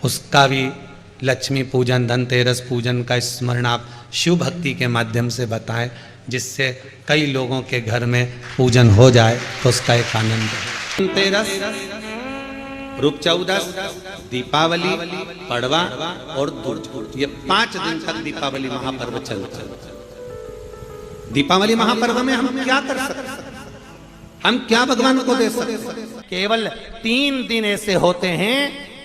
उसका भी लक्ष्मी पूजन, धनतेरस पूजन का स्मरण आप शिव भक्ति के माध्यम से बताएं, जिससे कई लोगों के घर में पूजन हो जाए तो उसका एक आनंद है। धनतेरस, रूप चौदस, दीपावली, पड़वा और दूज, ये 5 दिन तक दीपावली महापर्व चलता है। दीपावली महापर्व में हम क्या कर सकते हैं? हम क्या भगवान को दे सकते हैं? केवल 3 दिन ऐसे होते हैं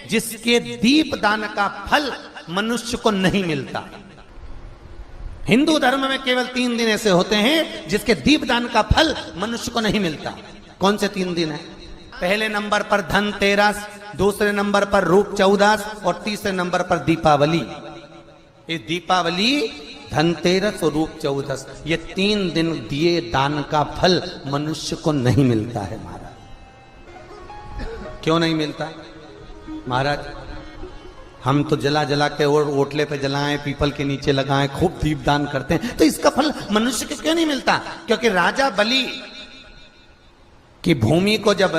जिसके दीपदान का फल मनुष्य को नहीं मिलता। हिंदू धर्म में केवल 3 दिन ऐसे होते हैं जिसके दीपदान का फल मनुष्य को नहीं मिलता। कौन से 3 दिन है? पहले नंबर पर धनतेरस, दूसरे नंबर पर रूप चौदस और तीसरे नंबर पर दीपावली। ये दीपावली, धनतेरस और रूप चौदस, ये 3 दिन दिए दान का फल मनुष्य को नहीं मिलता है महाराज। क्यों नहीं मिलता महाराज? हम तो जला जला के और ओटले पे जलाएं, पीपल के नीचे लगाएं, खूब दीपदान करते हैं, तो इसका फल मनुष्य को क्यों नहीं मिलता? क्योंकि राजा बलि की भूमि को जब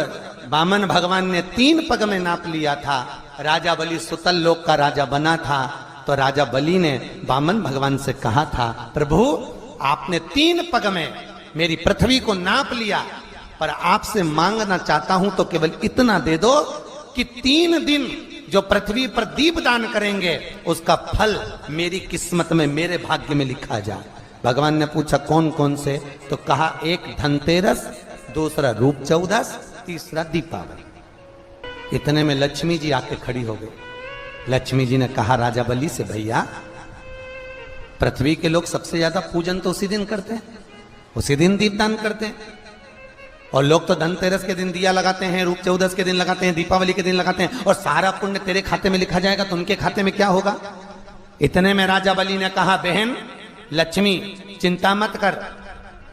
वामन भगवान ने 3 पग में नाप लिया था, राजा बलि सुतल लोक का राजा बना था, तो राजा बलि ने वामन भगवान से कहा था, प्रभु आपने 3 पग में मेरी पृथ्वी को नाप लिया, पर आपसे मांगना चाहता हूं तो केवल इतना दे दो कि 3 दिन जो पृथ्वी पर दीपदान करेंगे उसका फल मेरी किस्मत में, मेरे भाग्य में लिखा जाए। भगवान ने पूछा कौन कौन से? तो कहा एक धनतेरस, दूसरा रूप चौदस, तीसरा दीपावली। इतने में लक्ष्मी जी आके खड़ी हो गई। लक्ष्मी जी ने कहा राजा बलि से, भैया पृथ्वी के लोग सबसे ज्यादा पूजन तो उसी दिन करते हैं, उसी दिन दीपदान करते हैं, और लोग तो धनतेरस के दिन दिया लगाते हैं, रूप चौदस के दिन लगाते हैं, दीपावली के दिन लगाते हैं, और सारा पुण्य तेरे खाते में लिखा जाएगा, तो उनके खाते में क्या होगा? इतने में राजा बलि ने कहा, बहन लक्ष्मी चिंता मत कर,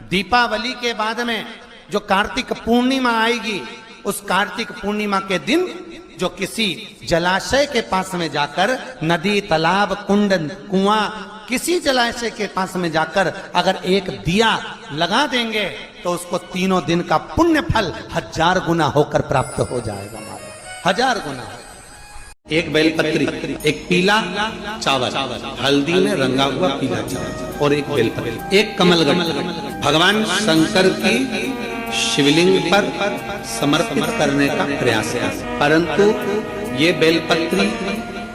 दीपावली के बाद में जो कार्तिक पूर्णिमा आएगी, उस कार्तिक पूर्णिमा के दिन जो किसी जलाशय के पास में जाकर, नदी, तालाब, कुंड, कुआं, किसी जलाशय के पास में जाकर अगर एक दिया लगा देंगे तो उसको 3 दिन का पुण्य फल 1000 गुना होकर प्राप्त हो जाएगा। 1000 गुना। एक बेलपत्री, एक पीला चावल, हल्दी में रंगा हुआ पीला चावल, और एक बेलपत्री, एक कमलगट भगवान शंकर की शिवलिंग पर समर्पित करने का प्रयास है। परंतु ये बेलपत्री,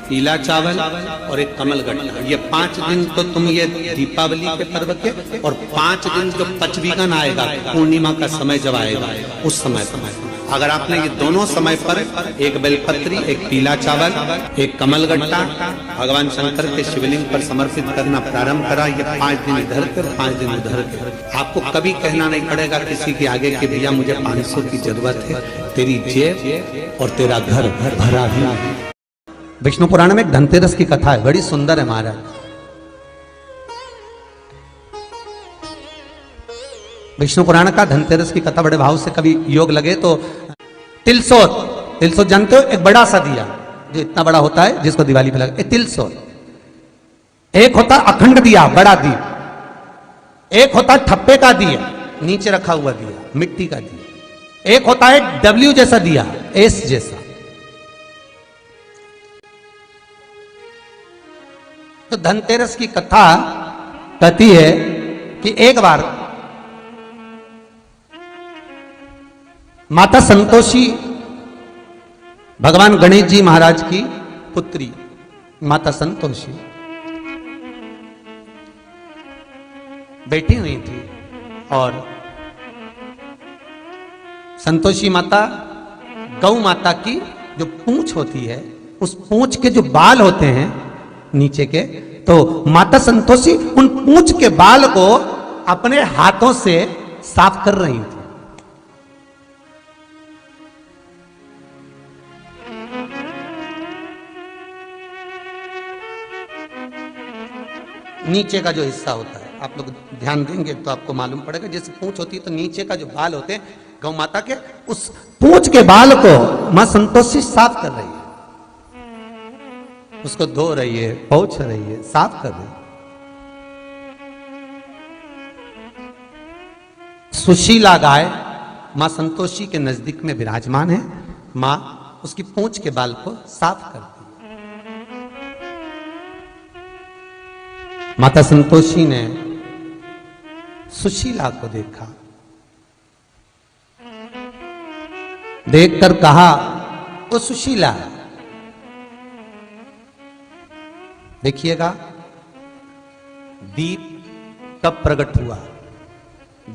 पीला चावल और एक कमलगट, ये 5 दिन तो तुम ये दीपावली के पर्व के, और 5 दिन जो पचवीगन आएगा, पूर्णिमा का समय जब आएगा, उस समय अगर आपने ये दोनों समय पर एक बेलपत्री, एक पीला चावल, एक कमलगट्टा भगवान शंकर के शिवलिंग पर समर्पित करना प्रारंभ करा, ये 5 दिन इधर के 5 दिन उधर के, आपको कभी कहना नहीं पड़ेगा किसी के आगे कि भैया मुझे 500 की जरूरत है, तेरी जेब और तेरा घर भरा है। विष्णु पुराण में एक धनतेरस की कथा है, बड़ी सुंदर है महाराज। विष्णु पुराण का धनतेरस की कथा बड़े भाव से कभी योग लगे तो तिलसोत, तिलसोत जानते हो? एक बड़ा सा दिया जो इतना बड़ा होता है, जिसको दिवाली पे लगा, तिलसोत। एक होता अखंड दिया, बड़ा दिया। एक होता ठप्पे का दिया, नीचे रखा हुआ दिया, मिट्टी का दिया। एक होता है डब्ल्यू जैसा दिया, एस जैसा। तो धनतेरस की कथा कहती है कि एक बार माता संतोषी भगवान गणेश जी महाराज की पुत्री माता संतोषी बैठी हुई थी, और संतोषी माता गौ माता की जो पूंछ होती है, उस पूंछ के जो बाल होते हैं नीचे के, तो माता संतोषी उन पूंछ के बाल को अपने हाथों से साफ कर रही थी। नीचे का जो हिस्सा होता है, आप लोग ध्यान देंगे तो आपको मालूम पड़ेगा, जैसे पूंछ होती है तो नीचे का जो बाल होते हैं गौ माता के, उस पूंछ के बाल को मां संतोषी साफ कर रही है, उसको धो रही है, पोंछ रही है, साफ कर रही है। सुशीला गाय मां संतोषी के नजदीक में विराजमान है। मां उसकी पूंछ के बाल को साफ करती है। माता संतोषी ने सुशीला को देखा, देखकर कहा, ओ सुशीला, देखिएगा दीप कब प्रकट हुआ,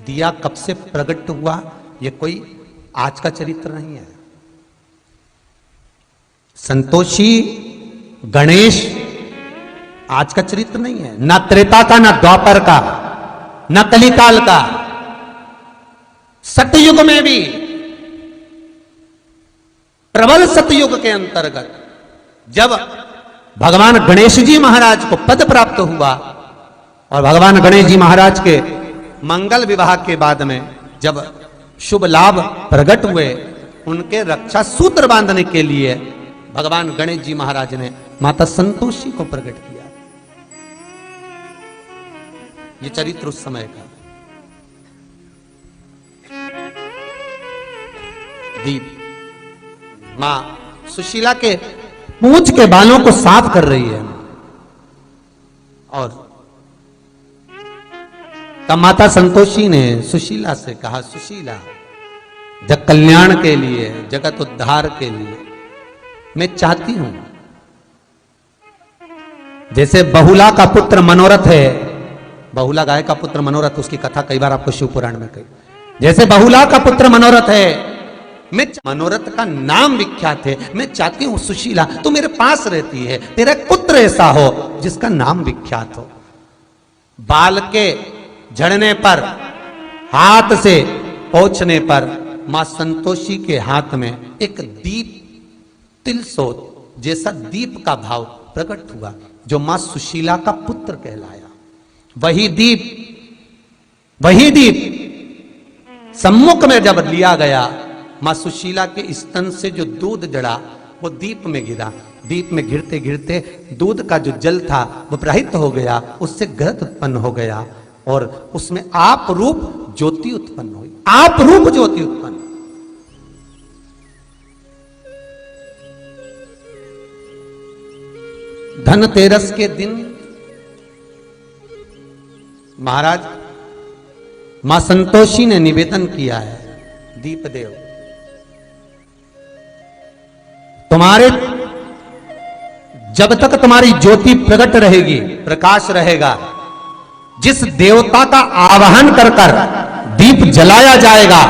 दिया कब से प्रकट हुआ, यह कोई आज का चरित्र नहीं है। संतोषी गणेश आज का चरित्र नहीं है, ना त्रेता का, ना द्वापर का, ना कलिकाल का। सतयुग में भी, प्रबल सतयुग के अंतर्गत जब भगवान गणेश जी महाराज को पद प्राप्त हुआ और भगवान गणेश जी महाराज के मंगल विवाह के बाद में जब शुभ लाभ प्रकट हुए, उनके रक्षा सूत्र बांधने के लिए भगवान गणेश जी महाराज ने माता संतोषी को प्रकट किया। ये चरित्र उस समय का। दीप, मां सुशीला के पूंछ के बालों को साफ कर रही है और तब माता संतोषी ने सुशीला से कहा, सुशीला, जग कल्याण के लिए, जगत उद्धार के लिए मैं चाहती हूं, जैसे बहुला का पुत्र मनोरथ है, बहुला गाय का पुत्र मनोरथ, उसकी कथा कई बार आपको शिव पुराण में कही, जैसे बहुला का पुत्र मनोरथ है, मैं मनोरथ का नाम विख्यात है, मैं चाहती हूं सुशीला तू मेरे पास रहती है, तेरा पुत्र ऐसा हो जिसका नाम विख्यात हो। बाल के झड़ने पर, हाथ से पोंछने पर मां संतोषी के हाथ में एक दीप, तिलसोत जैसा दीप का भाव प्रकट हुआ, जो मां सुशीला का पुत्र कहलाया। वही दीप सम्मुख में जब लिया गया, मां सुशीला के स्तन से जो दूध जड़ा वो दीप में गिरा। दीप में गिरते गिरते दूध का जो जल था वो प्रवाहित हो गया, उससे घृत उत्पन्न हो गया और उसमें आप रूप ज्योति उत्पन्न हुई। आप रूप ज्योति उत्पन्न। धनतेरस के दिन महाराज मां संतोषी ने निवेदन किया है, दीपदेव तुम्हारे, जब तक तुम्हारी ज्योति प्रकट रहेगी, प्रकाश रहेगा, जिस देवता का आवाहन कर कर दीप जलाया जाएगा,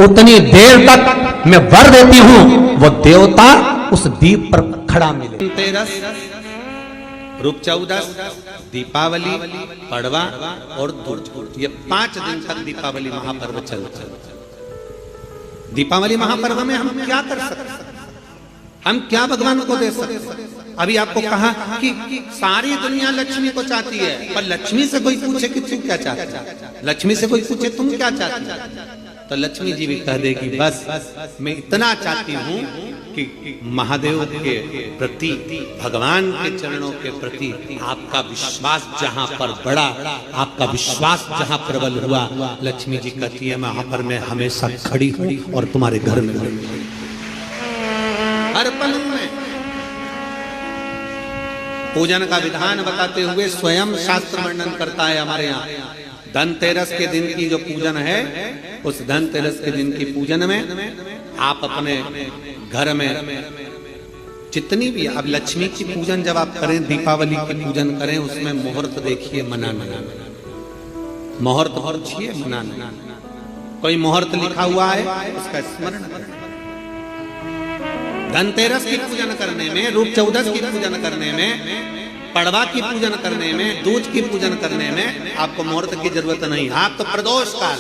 उतनी देर तक मैं वर देती हूं वो देवता उस दीप पर खड़ा मिले। धनतेरस, रूप चौदस, दीपावली, पड़वा और दुर्ज, ये 5 दिन तक दीपावली महापर्व चलता है। दीपावली महापर्व में हम क्या कर सकते हैं? हम क्या भगवान को दे सकते हैं? अभी आपको कहा कि सारी दुनिया लक्ष्मी को चाहती है, पर लक्ष्मी से कोई पूछे कि तू क्या चाहता है, लक्ष्मी से कोई पूछे तुम क्या चाहती है, तो लक्ष्मी जी भी कह देगी बस मैं इतना चाहती हूं कि महादेव के प्रति, भगवान के चरणों के प्रति आपका विश्वास जहां पर बढ़ा, आपका विश्वास जहां प्रबल हुआ, लक्ष्मी जी कहती है वहां पर मैं हमेशा खड़ी हूं और तुम्हारे घर में हर पल में। पूजन का विधान बताते हुए स्वयं शास्त्र वर्णन करता है हमारे यहाँ। धनतेरस के दिन की जो पूजन है, उस धनतेरस के दिन की पूजन में आप अपने घर में जितनी भी, अब लक्ष्मी की पूजन जब आप करें, दीपावली की पूजन करें, उसमें मुहूर्त देखिए, मनाना, मुहूर्त पूछिए, मनाना। कोई मुहूर्त लिखा हुआ है उसका स्मरण करें। धनतेरस की पूजन करने में, रूप चौदस की पूजन करने में, पड़वा की पूजन करने में, दूज की पूजन करने में आपको मुहूर्त की जरूरत नहीं। आप तो प्रदोष काल,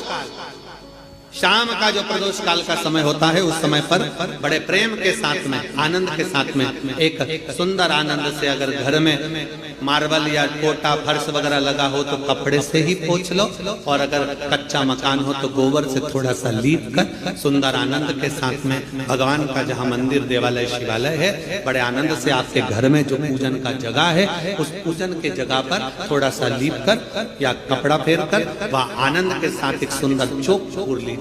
शाम का जो प्रदोष काल का समय होता है, उस समय पर बड़े प्रेम के साथ में, आनंद के साथ में, एक सुंदर आनंद से, अगर घर में मार्बल या कोटा फर्श वगैरह लगा हो तो कपड़े से ही पोंछ लो, और अगर कच्चा मकान हो तो गोबर से थोड़ा सा लीप कर सुंदर आनंद के साथ में, भगवान का जहाँ मंदिर, देवालय, शिवालय है, बड़े आनंद से आपके घर में जो पूजन का जगह है, उस पूजन के जगह पर थोड़ा सा लीप कर या कपड़ा फेर कर वह आनंद के साथ एक सुंदर चौक पूर लीजिए,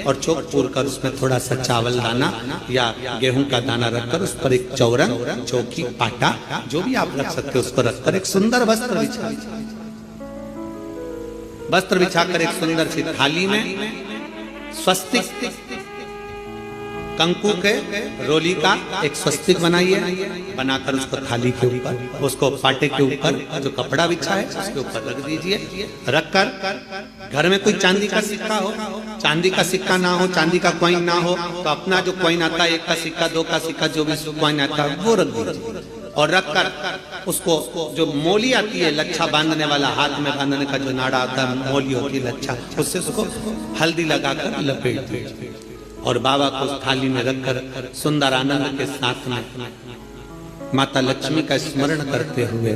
और चौक पूर कर उसमें थोड़ा सा चावल दाना या गेहूं का दाना रखकर उस पर एक चौरंग, चौकी, पाटा, जो भी आप रख सकते हो उस पर रखकर एक सुंदर वस्त्र बिछा वस्त्र बिछाकर एक सुंदर सी थाली में स्वस्तिक कंकु के रोली का एक स्वस्तिक बनाइए, बनाकर उसको थाली के ऊपर, उसको पाटे के ऊपर जो कपड़ा बिछा है उसके ऊपर रख दीजिए। रखकर घर में कोई चांदी का सिक्का हो, चांदी का सिक्का ना हो, चांदी का कॉइन ना हो, तो अपना जो कॉइन आता है, 1 का सिक्का, 2 का सिक्का, जो भी कॉइन आता है वो रख दीजिए। और रखकर उसको जो मोली आती है, लच्छा बांधने वाला, हाथ में बांधने का जो नाड़ा आता है, मोली होती है लच्छा, उससे उसको हल्दी लगाकर लपेट दीजिए और बाबा को उस थाली में रखकर सुंदर आनंद के साथ में माता लक्ष्मी का स्मरण करते हुए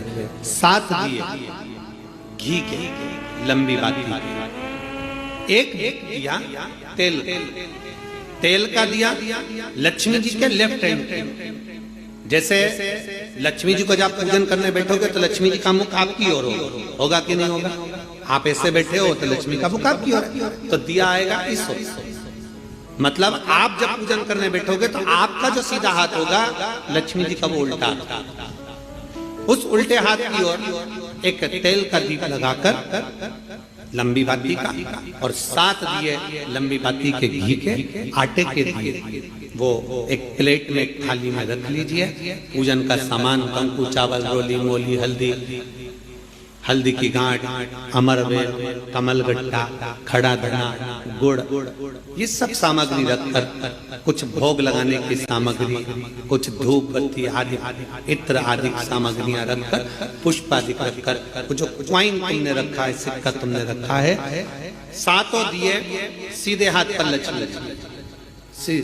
7 दिए घी के लंबी बाती, एक दिया तेल का दिया लक्ष्मी जी के लेफ्ट हैंड। जैसे लक्ष्मी जी को जब आप पूजन करने बैठोगे तो लक्ष्मी जी का मुख आपकी ओर होगा कि नहीं होगा? आप ऐसे बैठे हो तो लक्ष्मी का मुख आपकी ओर, तो दिया आएगा इस ओर। मतलब आप जब पूजन करने बैठोगे तो आपका जो सीधा हाथ होगा लक्ष्मी जी का वो उल्टा, उस उल्टे हाथ की ओर एक तेल का दीप लगाकर लंबी बाती का और 7 दिए लंबी बाती के घी के आटे के दिए वो एक प्लेट में, एक थाली में रख लीजिए। पूजन का सामान कंकु, चावल, रोली, मोली, हल्दी की गांठ, अमरवेल, कमलगट्टा, खड़ा धना, गुड़, ये सब सामग्री रखकर कुछ भोग लगाने की सामग्री, कुछ धूप बत्ती आदि इत्र आदि सामग्रियां रखकर, पुष्प आदि रखकर, जो क्वाइन तुमने रखा है, सिक्का तुमने रखा है, 7 दिए सीधे हाथ पर लक्ष्मी,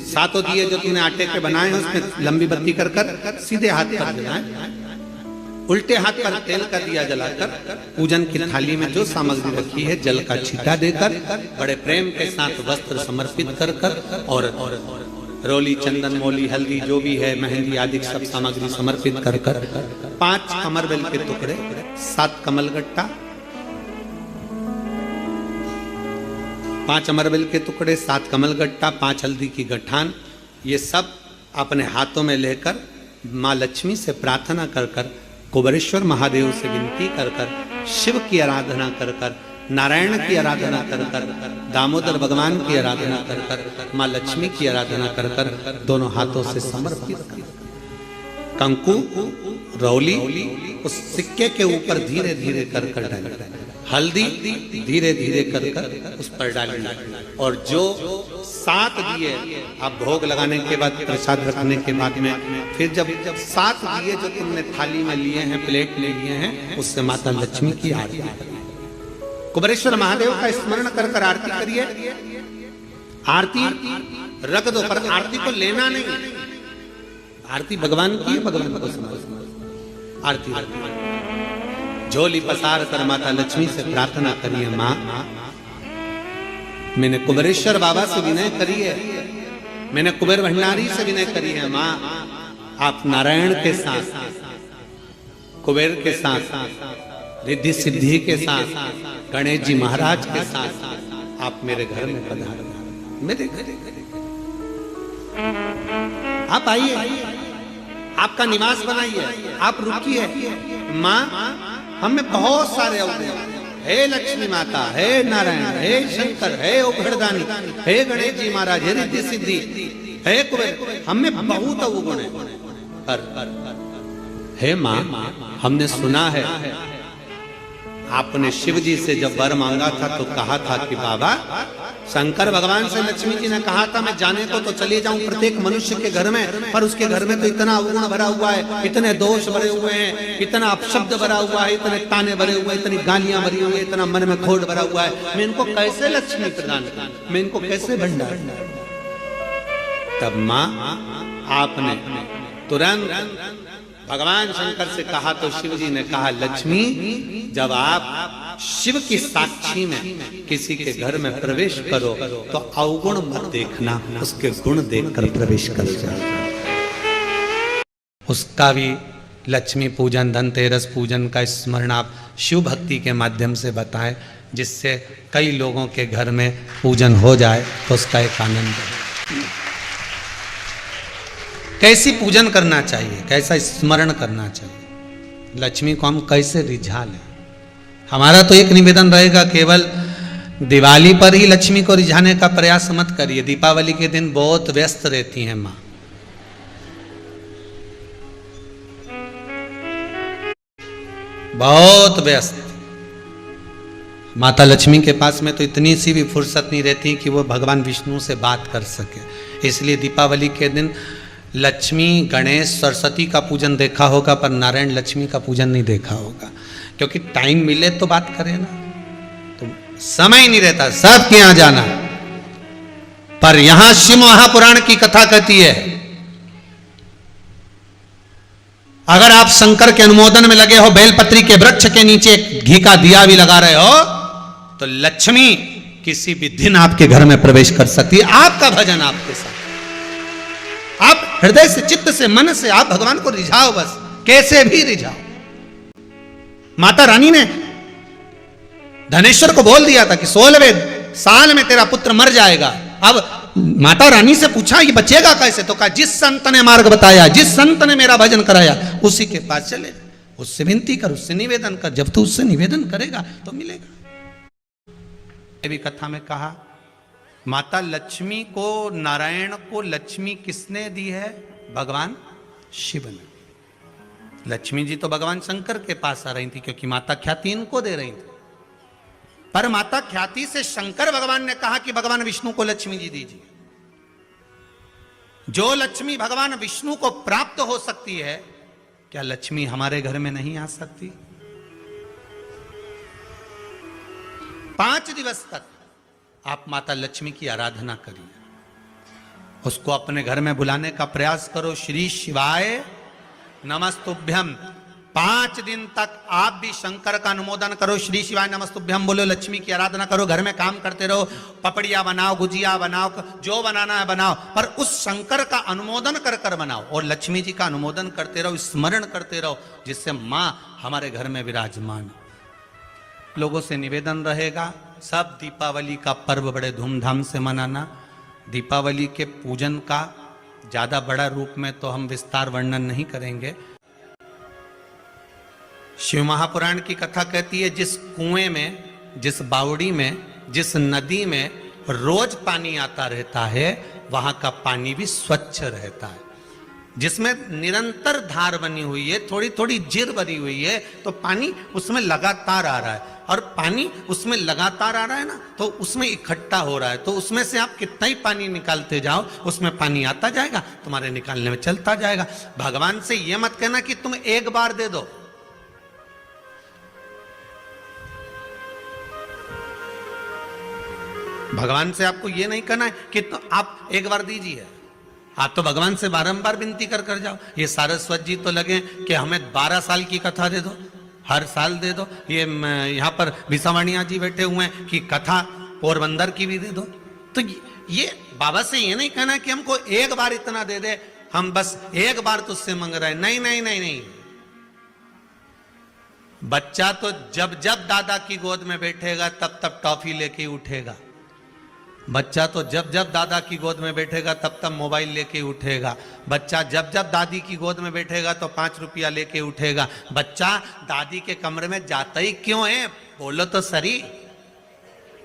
7 दिए जो तुमने आटे के बनाए हैं उसमें लंबी बत्ती कर सीधे हाथ पर जलाएं। उल्टे हाथ पर तेल का दिया जलाकर पूजन की थाली में जो सामग्री रखी है जल का छींटा देकर बड़े प्रेम के साथ वस्त्र समर्पित कर और रोली, चंदन, मोली, हल्दी जो भी है, मेहंदी आदि सब सामग्री समर्पित कर 5 अमरबेल के टुकड़े, 7 कमलगट्टा, 5 अमरबेल के टुकड़े, 7 कमलगट्टा, 5 हल्दी की गठान, ये सब अपने हाथों में लेकर माँ लक्ष्मी से प्रार्थना कर कुबेरेश्वर महादेव से विनती कर शिव की आराधना कर नारायण की आराधना कर दामोदर भगवान की आराधना कर माँ लक्ष्मी की आराधना कर दोनों हाथों से समर्पित कर कंकु रौली उस सिक्के के ऊपर धीरे धीरे कर डाल, हल्दी धीरे धीरे कर उस पर डाल, और जो 7 दिए आप भोग लगाने के बाद, प्रसाद रखने के बाद में, फिर जब 7 दिए जो तुमने थाली में लिए हैं, प्लेट में लिए हैं, उससे माता लक्ष्मी की आरती करिए। कुबेरेश्वर महादेव का स्मरण कर आरती करिए। आरती रख दो, पर आरती को लेना नहीं, आरती भगवान की, भगवान को समझ। आरती झोली पसार कर माता लक्ष्मी से प्रार्थना करिए, माँ मैंने कुबेरेश्वर बाबा से विनय करी है, मैंने कुबेर भंडारी से विनय करी है, माँ आप नारायण के साथ, कुबेर के साथ, रिद्धि सिद्धि के साथ, गणेश जी महाराज के साथ आप मेरे घर में पधारो, मेरे घर आप आइए, आपका निवास बनाइए, आप रुकिए। माँ हमें बहुत सारे अवगुण, हे लक्ष्मी माता, हे नारायण, हे शंकर, हे उघड़दानी, हे गणेश जी महाराज, हे रिद्धि सिद्धि, हे कुबेर, हमें बहुत अवगुण है, पर हे माँ हमने सुना है आपने शिव जी से जब वर मांगा था तो कहा था कि बाबा, शंकर भगवान से लक्ष्मी जी ने कहा था मैं जाने को तो चले जाऊं प्रत्येक मनुष्य के घर में, पर उसके घर में तो इतना अवगुण भरा हुआ है, इतने दोष भरे हुए हैं, इतना अपशब्द भरा हुआ है, इतने ताने भरे हुए हैं, इतनी गालियां भरी हुई है, इतना मन में खोट भरा हुआ है, मैं इनको कैसे लक्ष्मी प्रदान करूं, मैं इनको कैसे भंडार। तब माँ आपने तुरंत भगवान शंकर से कहा तो शिव जी ने कहा, लक्ष्मी जब आप शिव की साक्षी में किसी के घर में प्रवेश करो तो अवगुण मत देखना, उसके गुण देखकर प्रवेश कर जाओ। उसका भी लक्ष्मी पूजन, धनतेरस पूजन का स्मरण आप शिव भक्ति के माध्यम से बताएं, जिससे कई लोगों के घर में पूजन हो जाए तो उसका एक आनंद है। कैसी पूजन करना चाहिए, कैसा स्मरण करना चाहिए, लक्ष्मी को हम कैसे रिझा लें, हमारा तो एक निवेदन रहेगा, केवल दिवाली पर ही लक्ष्मी को रिझाने का प्रयास मत करिए। दीपावली के दिन बहुत व्यस्त रहती हैं माँ। बहुत व्यस्त। माता लक्ष्मी के पास में तो इतनी सी भी फुर्सत नहीं रहती कि वो भगवान विष्णु से बात कर सके। इसलिए दीपावली के दिन लक्ष्मी, गणेश, सरस्वती का पूजन देखा होगा, पर नारायण लक्ष्मी का पूजन नहीं देखा होगा। क्योंकि टाइम मिले तो बात करें ना, तो समय नहीं रहता सबके यहां जाना। पर यहां शिव महापुराण की कथा कहती है, अगर आप शंकर के अनुमोदन में लगे हो, बेलपत्री के वृक्ष के नीचे घी का दिया भी लगा रहे हो, तो लक्ष्मी किसी भी दिन आपके घर में प्रवेश कर सकती है। आपका भजन आपके साथ, आप हृदय से, चित्त से, मन से आप भगवान को रिझाओ, बस कैसे भी रिझाओ। माता रानी ने धनेश्वर को बोल दिया था कि 16वें साल में तेरा पुत्र मर जाएगा। अब माता रानी से पूछा ये बचेगा कैसे, तो कहा जिस संत ने मार्ग बताया, जिस संत ने मेरा भजन कराया, उसी के पास चले, उससे विनती कर, उससे निवेदन कर। जब तू उससे निवेदन करेगा तो मिलेगा। भी कथा में कहा, माता लक्ष्मी को, नारायण को लक्ष्मी किसने दी है? भगवान शिव ने। लक्ष्मी जी तो भगवान शंकर के पास आ रही थी, क्योंकि माता ख्याति इनको दे रही थी। पर माता ख्याति से शंकर भगवान ने कहा कि भगवान विष्णु को लक्ष्मी जी दीजिए। जो लक्ष्मी भगवान विष्णु को प्राप्त हो सकती है, क्या लक्ष्मी हमारे घर में नहीं आ सकती? 5 दिवस तक आप माता लक्ष्मी की आराधना करिए, उसको अपने घर में बुलाने का प्रयास करो। श्री शिवाय नमस्तुभ्यम। 5 दिन तक आप भी शंकर का अनुमोदन करो, श्री शिवाय नमस्तुभ्यम बोलो, लक्ष्मी की आराधना करो, घर में काम करते रहो, पपड़िया बनाओ, गुजिया बनाओ, जो बनाना है बनाओ, पर उस शंकर का अनुमोदन कर कर बनाओ, और लक्ष्मी जी का अनुमोदन करते रहो, स्मरण करते रहो, जिससे माँ हमारे घर में विराजमान। लोगों से निवेदन रहेगा, सब दीपावली का पर्व बड़े धूमधाम से मनाना। दीपावली के पूजन का ज्यादा बड़ा रूप में तो हम विस्तार वर्णन नहीं करेंगे। शिव महापुराण की कथा कहती है, जिस कुएं में, जिस बावड़ी में, जिस नदी में रोज पानी आता रहता है, वहां का पानी भी स्वच्छ रहता है। जिसमें निरंतर धार बनी हुई है, थोड़ी थोड़ी जिर बनी हुई है, तो पानी उसमें लगातार आ रहा है, और पानी उसमें लगातार आ रहा है ना, तो उसमें इकट्ठा हो रहा है। तो उसमें से आप कितना ही पानी निकालते जाओ, उसमें पानी आता जाएगा, तुम्हारे निकालने में चलता जाएगा। भगवान से यह मत कहना कि तुम एक बार दे दो। भगवान से आपको यह नहीं कहना है कि तो आप एक बार दीजिए। आप तो भगवान से बारंबार विनती कर कर जाओ। ये सारस्वत जी तो लगे कि हमें 12 साल की कथा दे दो, हर साल दे दो। ये यहाँ पर विसावाणिया जी बैठे हुए हैं कि कथा पोरबंदर की भी दे दो। तो ये बाबा से ये नहीं कहना कि हमको एक बार इतना दे दे, हम बस एक बार तुझसे मांग रहे हैं। नहीं नहीं नहीं नहीं। बच्चा तो जब जब दादा की गोद में बैठेगा तब तब टॉफी लेके उठेगा। बच्चा तो जब जब दादा की गोद में बैठेगा तब तब मोबाइल लेके उठेगा। बच्चा जब जब दादी की गोद में बैठेगा तो 5 रुपया लेके उठेगा। बच्चा दादी के कमरे में जाता ही क्यों है, बोलो तो सही।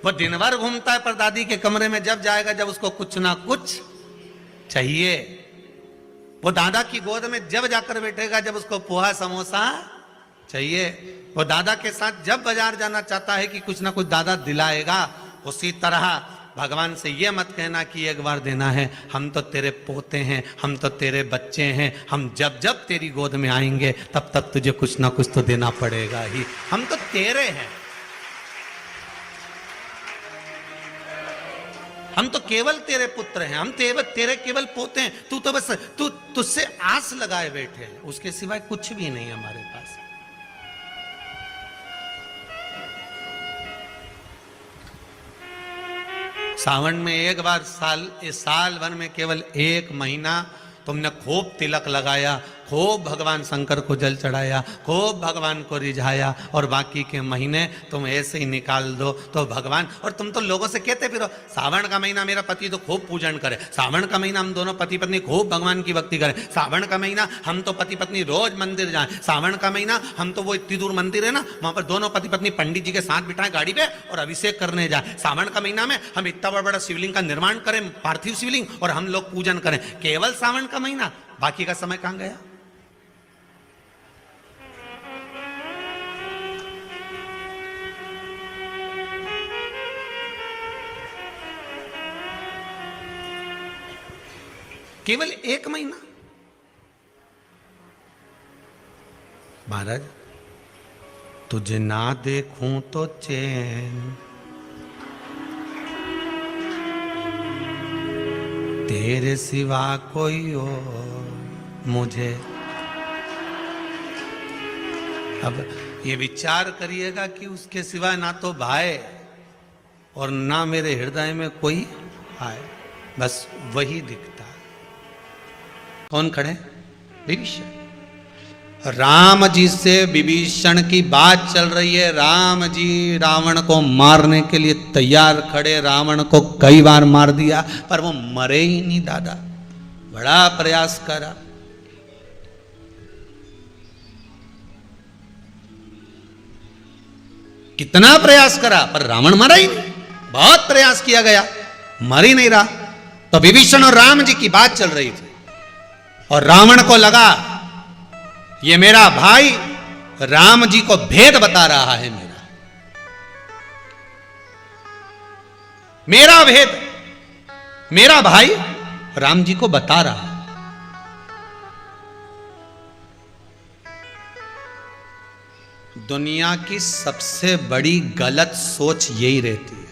वो दिन भर घूमता है, पर दादी के कमरे में जब जाएगा जब उसको कुछ ना कुछ चाहिए। वो दादा की गोद में जब जाकर बैठेगा जब उसको पोहा समोसा चाहिए। वो दादा के साथ जब बाजार जाना चाहता है कि कुछ ना कुछ दादा दिलाएगा। उसी तरह भगवान से ये मत कहना कि एक बार देना है, हम तो तेरे पोते हैं, हम तो तेरे बच्चे हैं, हम जब जब तेरी गोद में आएंगे तब तब तुझे कुछ ना कुछ तो देना पड़ेगा ही, हम तो तेरे हैं, हम तो केवल तेरे पुत्र हैं, हम तेरे केवल पोते हैं। तू तो बस तुझसे आस लगाए बैठे हैं, उसके सिवाय कुछ भी नहीं हमारे पास। सावन में एक बार, साल भर में केवल 1 महीना तुमने खूब तिलक लगाया, खूब भगवान शंकर को जल चढ़ाया, खूब भगवान को रिझाया, और बाकी के महीने तुम ऐसे ही निकाल दो तो भगवान। और तुम तो लोगों से कहते फिरो सावन का महीना मेरा पति तो खूब पूजन करे, सावन का महीना हम दोनों पति पत्नी खूब भगवान की भक्ति करें, सावन का महीना हम तो पति पत्नी रोज मंदिर जाएं, सावन का महीना हम तो वो इतनी दूर मंदिर है ना वहां पर दोनों पति पत्नी पंडित जी के साथ बिठाएं गाड़ी पे और अभिषेक करने जाए, सावन का महीना में हम इतना बड़ा बड़ा शिवलिंग का निर्माण करें, पार्थिव शिवलिंग, और हम लोग पूजन करें। केवल सावन का महीना, बाकी का समय कहां गया? केवल एक महीना। महाराज तुझे ना देखूं तो चैन, तेरे सिवा कोई और मुझे। अब ये विचार करिएगा कि उसके सिवा ना तो भाई और ना मेरे हृदय में कोई आए, बस वही दिखता है। कौन खड़े? विभीषण। राम जी से विभीषण की बात चल रही है। राम जी रावण को मारने के लिए तैयार खड़े, रावण को कई बार मार दिया पर वो मरे ही नहीं दादा, बड़ा प्रयास करा। कितना प्रयास करा पर रावण मरा ही नहीं, बहुत प्रयास किया गया, मर ही नहीं रहा। तो विभीषण और राम जी की बात चल रही थी और रावण को लगा ये मेरा भाई राम जी को भेद बता रहा है, मेरा भेद मेरा भाई राम जी को बता रहा है। दुनिया की सबसे बड़ी गलत सोच यही रहती है।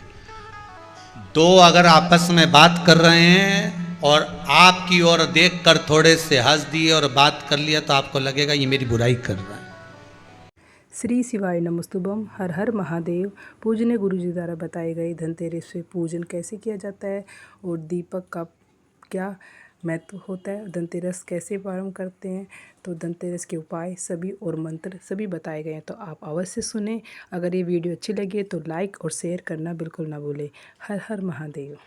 दो अगर आपस में बात कर रहे हैं और आपकी ओर देखकर थोड़े से हंस दिए और बात कर लिया तो आपको लगेगा ये मेरी बुराई कर रहा है। श्री शिवाय नमस्तुभम। हर हर महादेव। पूजनीय गुरु जी द्वारा बताए गए धनतेरस से पूजन कैसे किया जाता है और दीपक का क्या महत्व होता है, धनतेरस कैसे प्रारंभ करते हैं, तो धनतेरस के उपाय सभी और मंत्र सभी बताए गए हैं, तो आप अवश्य सुने। अगर ये वीडियो अच्छी लगी तो लाइक और शेयर करना बिल्कुल ना भूलें। हर हर महादेव।